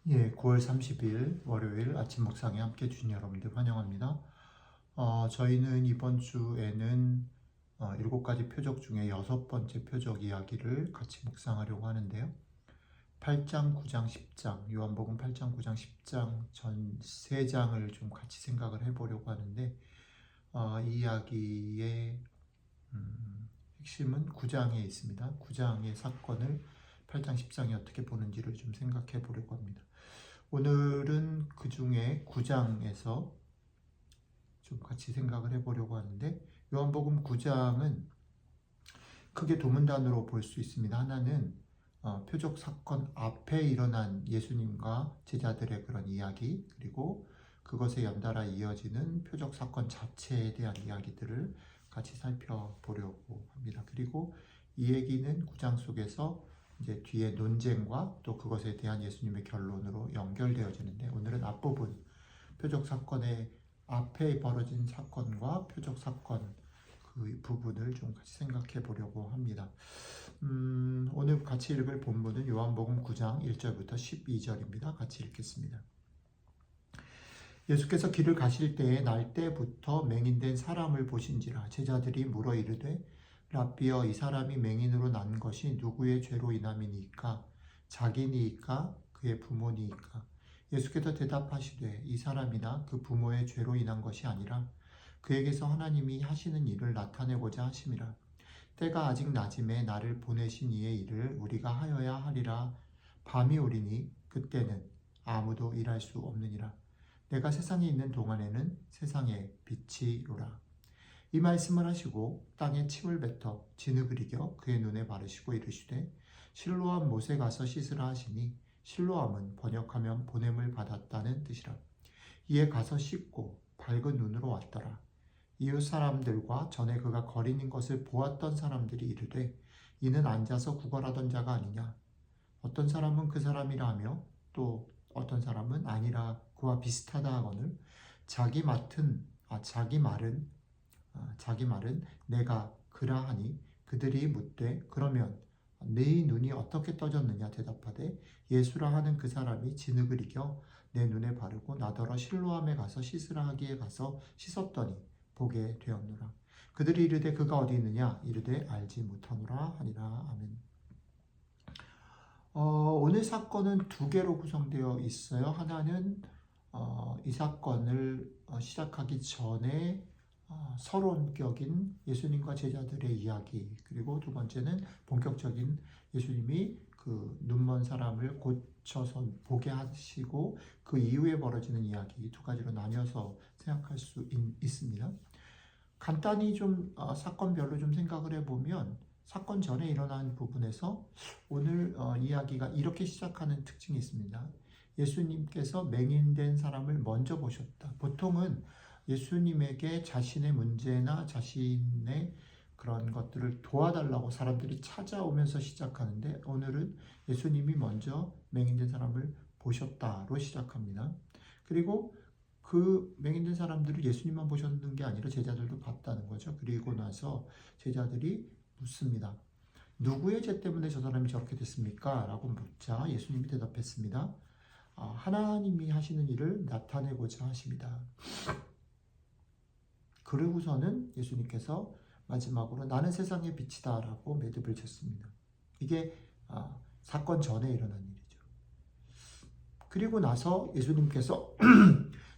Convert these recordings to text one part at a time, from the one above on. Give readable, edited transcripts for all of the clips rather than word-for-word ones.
9월 30일 월요일 아침 묵상에 함께 해주신 여러분들 환영합니다. 저희는 이번 주에는 7가지 표적 중에 6번째 표적 이야기를 같이 묵상하려고 하는데요. 8장, 9장, 10장, 요한복음 8장, 9장, 10장 전 3장을 좀 같이 생각을 해보려고 하는데 이 이야기의 핵심은 9장에 있습니다. 9장의 사건을 8장, 10장이 어떻게 보는지를 좀 생각해 보려고 합니다. 오늘은 그 중에 9장에서 좀 같이 생각을 해보려고 하는데, 요한복음 9장은 크게 두 문단으로 볼 수 있습니다. 하나는 표적 사건 앞에 일어난 예수님과 제자들의 그런 이야기, 그리고 그것에 연달아 이어지는 표적 사건 자체에 대한 이야기들을 같이 살펴보려고 합니다. 그리고 이 얘기는 9장 속에서 이제 뒤에 논쟁과 또 그것에 대한 예수님의 결론으로 연결되어지는데, 오늘은 앞부분 표적 사건의 앞에 벌어진 사건과 표적 사건 그 부분을 좀 같이 생각해 보려고 합니다. 오늘 같이 읽을 본문은 요한복음 9장 1절부터 12절입니다. 같이 읽겠습니다. 예수께서 길을 가실 때에 날 때부터 맹인된 사람을 보신지라. 제자들이 물어 이르되 랍비여, 이 사람이 맹인으로 난 것이 누구의 죄로 인함이니까? 자기니이까 그의 부모니이까? 예수께서 대답하시되 이 사람이나 그 부모의 죄로 인한 것이 아니라 그에게서 하나님이 하시는 일을 나타내고자 하심이라. 때가 아직 낮음에 나를 보내신 이의 일을 우리가 하여야 하리라. 밤이 오리니 그때는 아무도 일할 수 없느니라. 내가 세상에 있는 동안에는 세상의 빛이로라. 이 말씀을 하시고 땅에 침을 뱉어 진흙을 이겨 그의 눈에 바르시고 이르시되 실로암 못에 가서 씻으라 하시니, 실로암은 번역하면 보냄을 받았다는 뜻이라. 이에 가서 씻고 밝은 눈으로 왔더라. 이웃 사람들과 전에 그가 거린인 것을 보았던 사람들이 이르되 이는 앉아서 구걸하던 자가 아니냐. 어떤 사람은 그 사람이라 하며 또 어떤 사람은 아니라 그와 비슷하다 하거늘 자기 말은 내가 그라 하니, 그들이 묻되 그러면 네 눈이 어떻게 떠졌느냐 대답하되 예수라 하는 그 사람이 진흙을 이겨 내 눈에 바르고 나더러 실로암에 가서 씻으라 하기에 가서 씻었더니 보게 되었노라. 그들이 이르되 그가 어디 있느냐 이르되 알지 못하노라 하니라. 아멘. 오늘 사건은 두 개로 구성되어 있어요. 하나는 이 사건을 시작하기 전에 서론격인 예수님과 제자들의 이야기, 그리고 두 번째는 본격적인 예수님이 그 눈먼 사람을 고쳐서 보게 하시고 그 이후에 벌어지는 이야기, 두 가지로 나뉘어서 생각할 수 있습니다. 간단히 좀 사건별로 좀 생각을 해보면, 사건 전에 일어난 부분에서 오늘 이야기가 이렇게 시작하는 특징이 있습니다. 예수님께서 맹인된 사람을 먼저 보셨다. 보통은 예수님에게 자신의 문제나 자신의 그런 것들을 도와달라고 사람들이 찾아오면서 시작하는데, 오늘은 예수님이 먼저 맹인된 사람을 보셨다로 시작합니다. 그리고 그 맹인된 사람들을 예수님만 보셨는 게 아니라 제자들도 봤다는 거죠. 그리고 나서 제자들이 묻습니다. 누구의 죄 때문에 저 사람이 저렇게 됐습니까? 라고 묻자 예수님이 대답했습니다. 하나님이 하시는 일을 나타내고자 하십니다. 그러고서는 예수님께서 마지막으로 나는 세상의 빛이다 라고 매듭을 쳤습니다. 이게 사건 전에 일어난 일이죠. 그리고 나서 예수님께서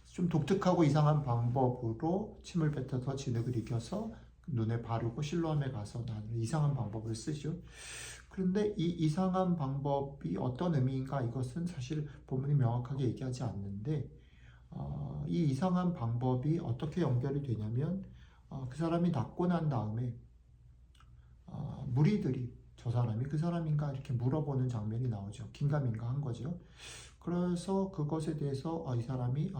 좀 독특하고 이상한 방법으로 침을 뱉어서 진흙을 이겨서 눈에 바르고 실로암에 가서 나는 이상한 방법을 쓰죠. 그런데 이 이상한 방법이 어떤 의미인가, 이것은 사실 본문이 명확하게 얘기하지 않는데, 이 이상한 방법이 어떻게 연결이 되냐면 그 사람이 낫고 난 다음에 무리들이 저 사람이 그 사람인가 이렇게 물어보는 장면이 나오죠. 긴가민가 한 거죠. 그래서 그것에 대해서 이 사람이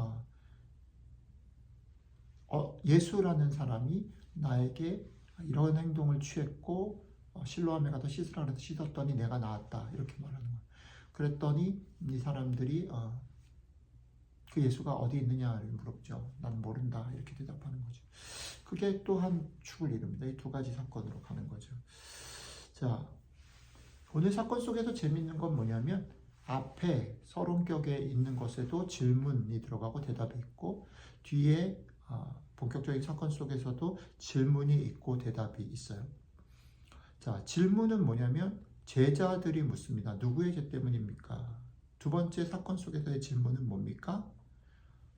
예수라는 사람이 나에게 이런 행동을 취했고 실로암에 가서 씻으라 그래서 씻었더니 내가 나았다 이렇게 말하는 거예요. 그랬더니 이 사람들이 그 예수가 어디 있느냐를 물었죠. 난 모른다 이렇게 대답하는 거죠. 그게 또 한 축을 이룹니다. 이 두 가지 사건으로 가는 거죠. 자, 오늘 사건 속에서 재밌는 건 뭐냐면 앞에 서론격에 있는 것에도 질문이 들어가고 대답이 있고 뒤에 본격적인 사건 속에서도 질문이 있고 대답이 있어요. 자, 질문은 뭐냐면 제자들이 묻습니다. 누구의 죄 때문입니까? 두 번째 사건 속에서의 질문은 뭡니까?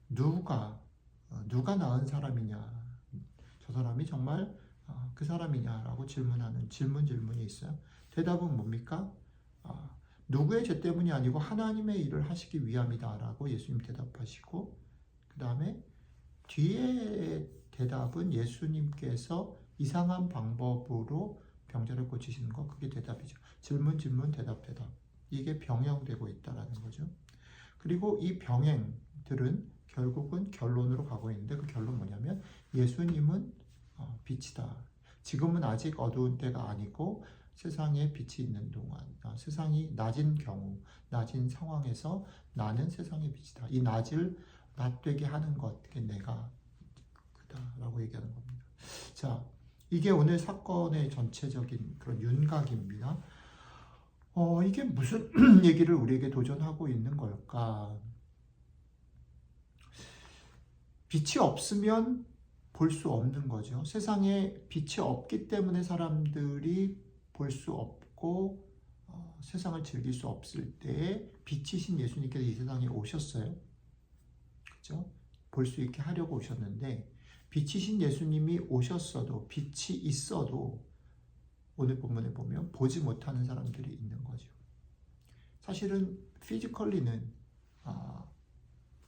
누가 낳은 사람이냐? 저 사람이 정말 그 사람이냐라고 질문하는 질문이 있어요. 대답은 뭡니까? 누구의 죄 때문이 아니고 하나님의 일을 하시기 위함이다라고 예수님 대답하시고 그 다음에 뒤에 대답은 예수님께서 이상한 방법으로 병자를 고치시는 거, 그게 대답이죠. 질문, 대답. 이게 병행되고 있다라는 거죠. 그리고 이 병행들은 결국은 결론으로 가고 있는데 그 결론 뭐냐면 예수님은 빛이다. 지금은 아직 어두운 때가 아니고 세상에 빛이 있는 동안, 세상이 낮은 경우, 낮은 상황에서 나는 세상의 빛이다. 이 낮을 낮되게 하는 것, 그게 내가 그다라고 얘기하는 겁니다. 자, 이게 오늘 사건의 전체적인 그런 윤곽입니다. 이게 무슨 얘기를 우리에게 도전하고 있는 걸까? 빛이 없으면 볼 수 없는 거죠. 세상에 빛이 없기 때문에 사람들이 볼 수 없고 세상을 즐길 수 없을 때에 빛이신 예수님께서 이 세상에 오셨어요. 그렇죠? 볼 수 있게 하려고 오셨는데 빛이신 예수님이 오셨어도 빛이 있어도 오늘 본문에 보면 보지 못하는 사람들이 있는 거죠. 사실은 피지컬리는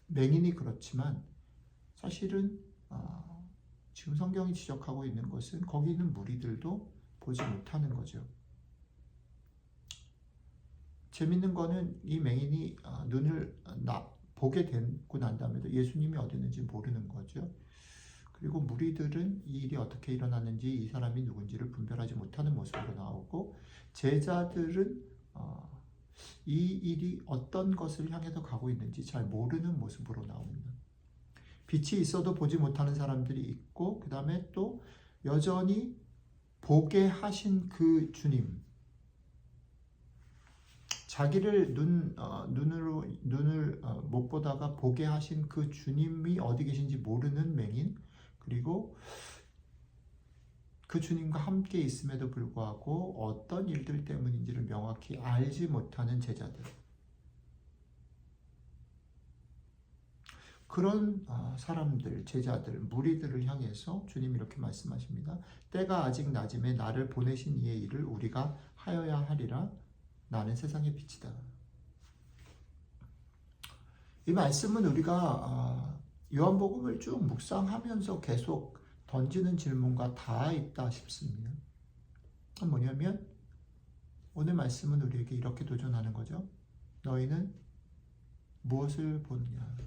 맹인이 그렇지만 사실은 지금 성경이 지적하고 있는 것은 거기 있는 무리들도 보지 못하는 거죠. 재밌는 거는 이 맹인이 눈을 보게 되고 난 다음에도 예수님이 어디 있는지 모르는 거죠. 그리고 무리들은 이 일이 어떻게 일어났는지 이 사람이 누군지를 분별하지 못하는 모습으로 나오고 제자들은 이 일이 어떤 것을 향해서 가고 있는지 잘 모르는 모습으로 나옵니다. 빛이 있어도 보지 못하는 사람들이 있고 그 다음에 또 여전히 보게 하신 그 주님, 자기를 눈을 못 보다가 보게 하신 그 주님이 어디 계신지 모르는 맹인, 그리고 그 주님과 함께 있음에도 불구하고 어떤 일들 때문인지를 명확히 알지 못하는 제자들. 그런 사람들, 제자들, 무리들을 향해서 주님이 이렇게 말씀하십니다. 때가 아직 낮음에 나를 보내신 이의 일을 우리가 하여야 하리라. 나는 세상의 빛이다. 이 말씀은 우리가 요한복음을 쭉 묵상하면서 계속 던지는 질문과 다 있다 싶습니다. 뭐냐면 오늘 말씀은 우리에게 이렇게 도전하는 거죠. 너희는 무엇을 보느냐?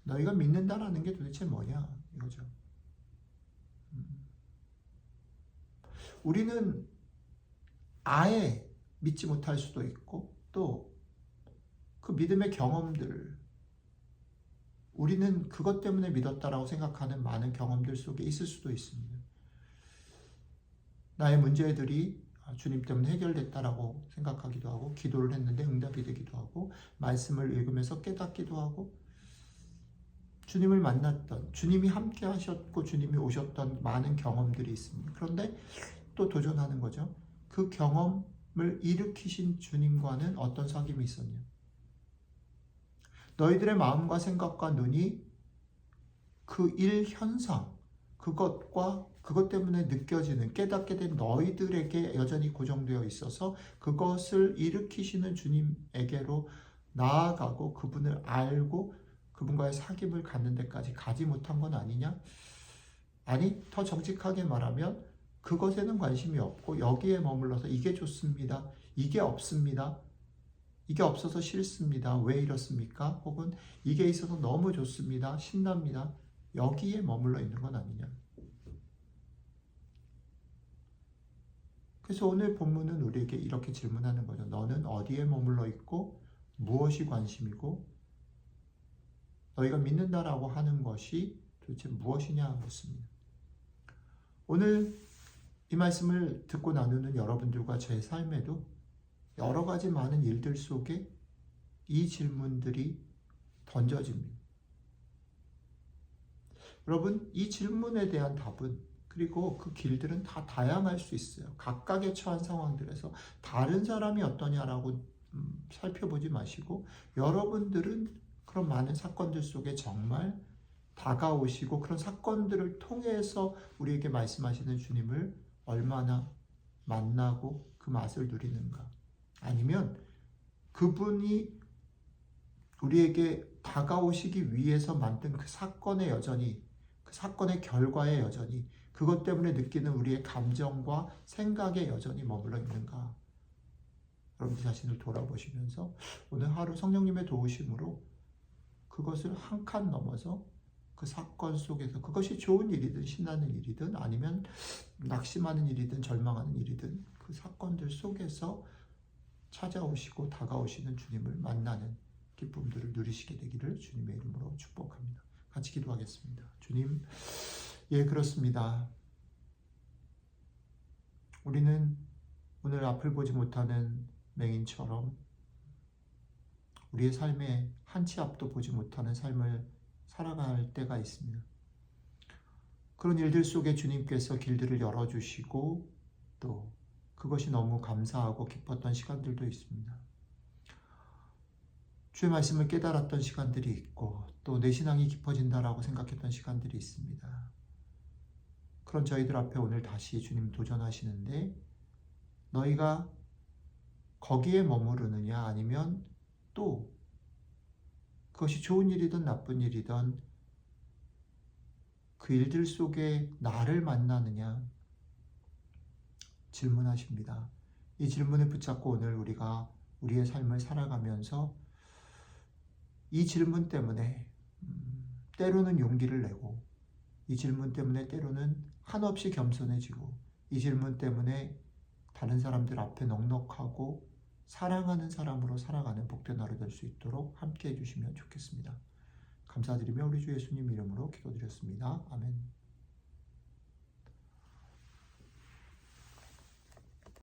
너희가 믿는다라는 게 도대체 뭐냐? 이거죠. 우리는 아예 믿지 못할 수도 있고 또 그 믿음의 경험들, 우리는 그것 때문에 믿었다라고 생각하는 많은 경험들 속에 있을 수도 있습니다. 나의 문제들이 주님 때문에 해결됐다라고 생각하기도 하고 기도를 했는데 응답이 되기도 하고 말씀을 읽으면서 깨닫기도 하고 주님을 만났던, 주님이 함께 하셨고 주님이 오셨던 많은 경험들이 있습니다. 그런데 또 도전하는 거죠. 그 경험을 일으키신 주님과는 어떤 사귐이 있었냐? 너희들의 마음과 생각과 눈이 그 일 현상, 그것 때문에 느껴지는, 깨닫게 된 너희들에게 여전히 고정되어 있어서 그것을 일으키시는 주님에게로 나아가고 그분을 알고 그분과의 사귐을 갖는 데까지 가지 못한 건 아니냐? 아니, 더 정직하게 말하면 그것에는 관심이 없고 여기에 머물러서 이게 좋습니다. 이게 없습니다. 이게 없어서 싫습니다. 왜 이렇습니까? 혹은 이게 있어서 너무 좋습니다. 신납니다. 여기에 머물러 있는 건 아니냐? 그래서 오늘 본문은 우리에게 이렇게 질문하는 거죠. 너는 어디에 머물러 있고 무엇이 관심이고 너희가 믿는다라고 하는 것이 도대체 무엇이냐 묻습니다. 오늘 이 말씀을 듣고 나누는 여러분들과 제 삶에도 여러 가지 많은 일들 속에 이 질문들이 던져집니다. 여러분, 이 질문에 대한 답은, 그리고 그 길들은 다 다양할 수 있어요. 각각의 처한 상황들에서 다른 사람이 어떠냐라고 살펴보지 마시고, 여러분들은 그런 많은 사건들 속에 정말 다가오시고 그런 사건들을 통해서 우리에게 말씀하시는 주님을 얼마나 만나고 그 맛을 누리는가. 아니면 그분이 우리에게 다가오시기 위해서 만든 그 사건의 여전히, 그 사건의 결과에 여전히, 그것 때문에 느끼는 우리의 감정과 생각에 여전히 머물러 있는가. 여러분 자신을 돌아보시면서 오늘 하루 성령님의 도우심으로 그것을 한 칸 넘어서 그 사건 속에서, 그것이 좋은 일이든 신나는 일이든 아니면 낙심하는 일이든 절망하는 일이든 그 사건들 속에서 찾아오시고 다가오시는 주님을 만나는 기쁨들을 누리시게 되기를 주님의 이름으로 축복합니다. 같이 기도하겠습니다. 주님, 그렇습니다. 우리는 오늘 앞을 보지 못하는 맹인처럼 우리의 삶에 한 치 앞도 보지 못하는 삶을 살아갈 때가 있습니다. 그런 일들 속에 주님께서 길들을 열어주시고 또 그것이 너무 감사하고 기뻤던 시간들도 있습니다. 주의 말씀을 깨달았던 시간들이 있고 또 내 신앙이 깊어진다라고 생각했던 시간들이 있습니다. 그런 저희들 앞에 오늘 다시 주님 도전하시는데, 너희가 거기에 머무르느냐 아니면 또 그것이 좋은 일이든 나쁜 일이든 그 일들 속에 나를 만나느냐 질문하십니다. 이 질문을 붙잡고 오늘 우리가 우리의 삶을 살아가면서 이 질문 때문에 때로는 용기를 내고, 이 질문 때문에 때로는 한없이 겸손해지고, 이 질문 때문에 다른 사람들 앞에 넉넉하고 사랑하는 사람으로 살아가는 복된 하루 될 수 있도록 함께 해주시면 좋겠습니다. 감사드리며 우리 주 예수님 이름으로 기도드렸습니다. 아멘.